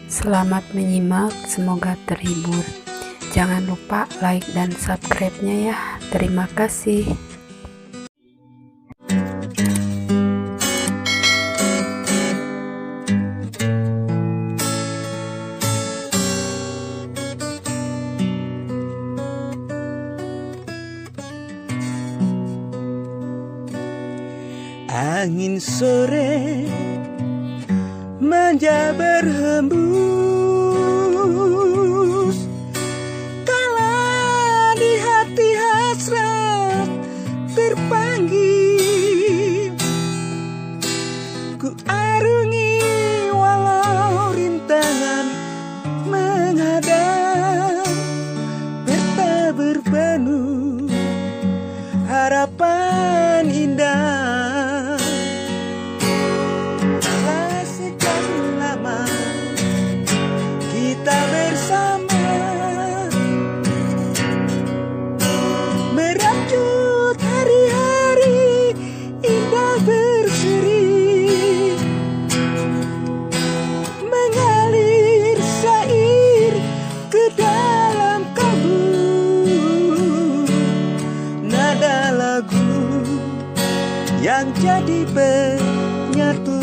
Selamat menyimak, semoga terhibur. Jangan lupa like dan subscribe-nya ya. Terima kasih. Angin sore manja berhembus, kala di hati hasrat terpanggil. Ku arungi walau rintangan menghadap, bertabur penuh harapan indah. Kita bersama merajut hari-hari indah berseri, mengalir syair ke dalam kalbu, nada lagu yang jadi penyatu.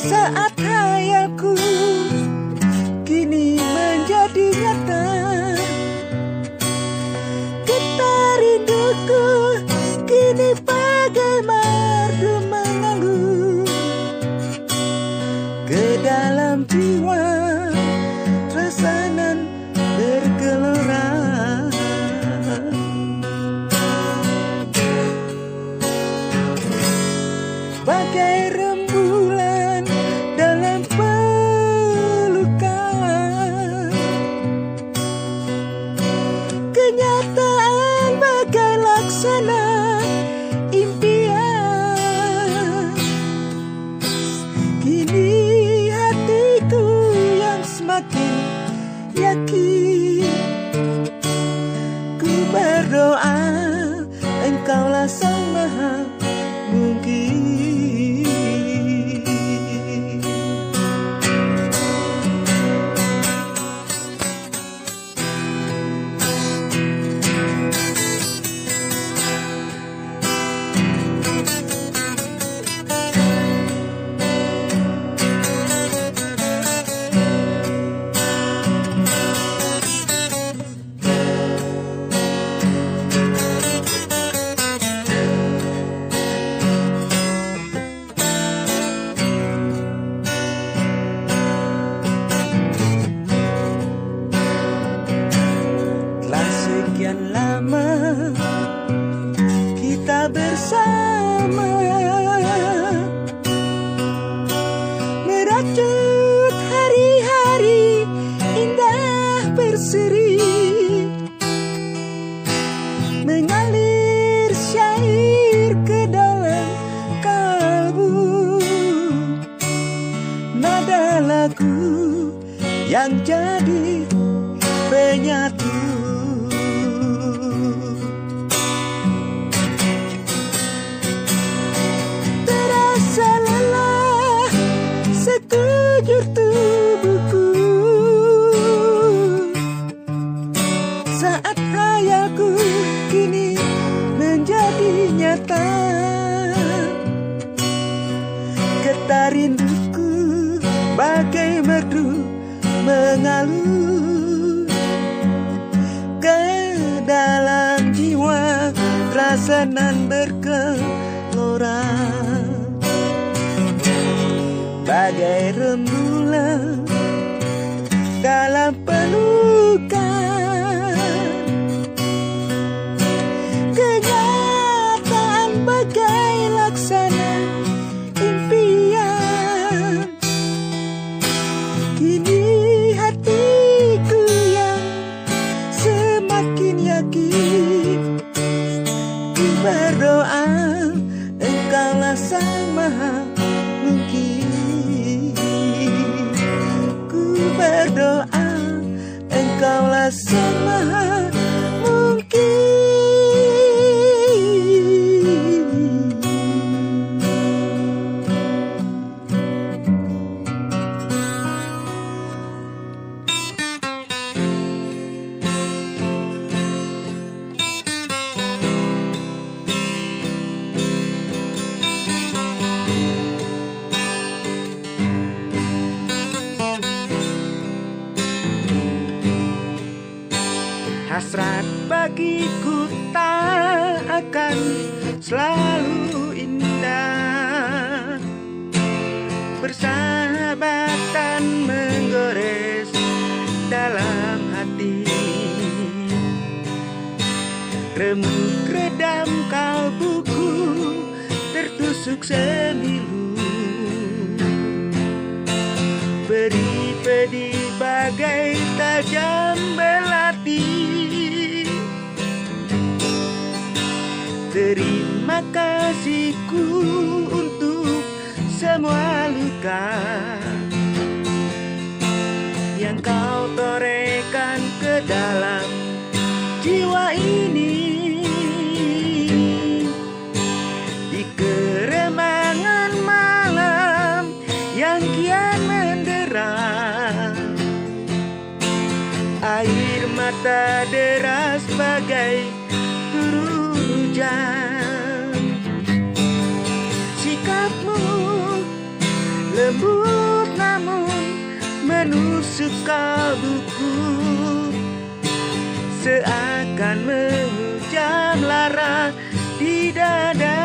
Saat hayalku kini menjadi nyata, getar rinduku kini bagai merdu mengalir ke dalam jiwa, rasa nan bergelora. Bagai rembulan dalam pelukan, kenyataan bagai laksana impian. Kini hatiku yang semakin yakin, ku berdoa Engkaulah Sang Maha Mungkin. Sekian lama kita bersama, merajut hari-hari indah berseri, mengalir syair ke dalam kalbu, nada lagu yang jadi penyatu. Sekujur tubuhku saat hayalku kini menjadi nyata, getar rinduku bagai merdu mengalir ke dalam jiwa, rasa nan bergelora. Bagai rembulan dalam pelukan, kenyataan bagai laksana impian. Kini hatiku yang semakin yakin, ku berdoa Engkaulah Sang Maha Mungkin. berdoa, Engkaulah Sang Maha Mungkin. Hasrat bagiku tak akan selalu indah, persahabatan menggores dalam hati, remuk redam kalbuku tertusuk semilu, beri pedih bagai tajam belati. Terima kasihku untuk semua luka yang kau torehkan ke dalam jiwa ini. Di keremangan malam yang kian menderang, air mata deras bagai turun hujan. Sikapmu lembut namun menusuk kalbuku, seakan menghujam lara di dada.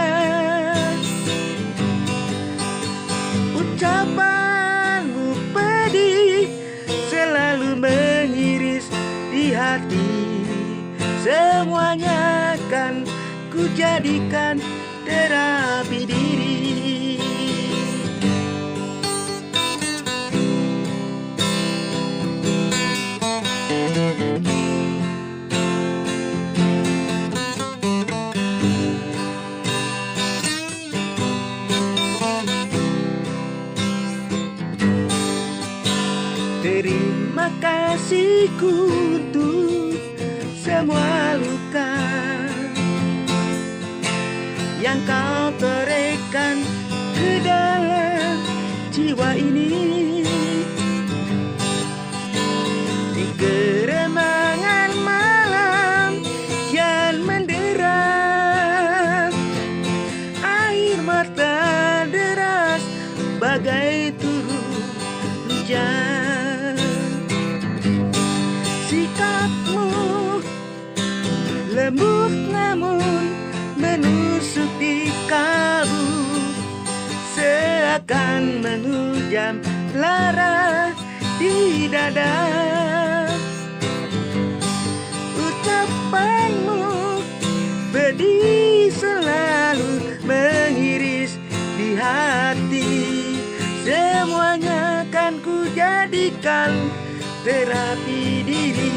Ucapanmu pedih selalu mengiris di hati, semuanya akan ku jadikan terapi diri. Terima kasihku untuk semua luka yang kau torehkan ke dalam jiwa ini. Di keremangan malam yang menderas, air mata deras bagai turun hujan. Sikapmu lembut namun menusuk di kalbu, seakan menghujam lara di dada. Ucapanmu pedih selalu mengiris di hati, semuanya akan ku jadikan terapi diri.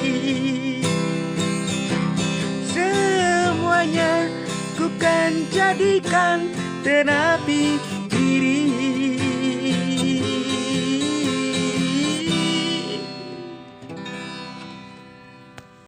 Semuanya ku kan jadikan terapi diri.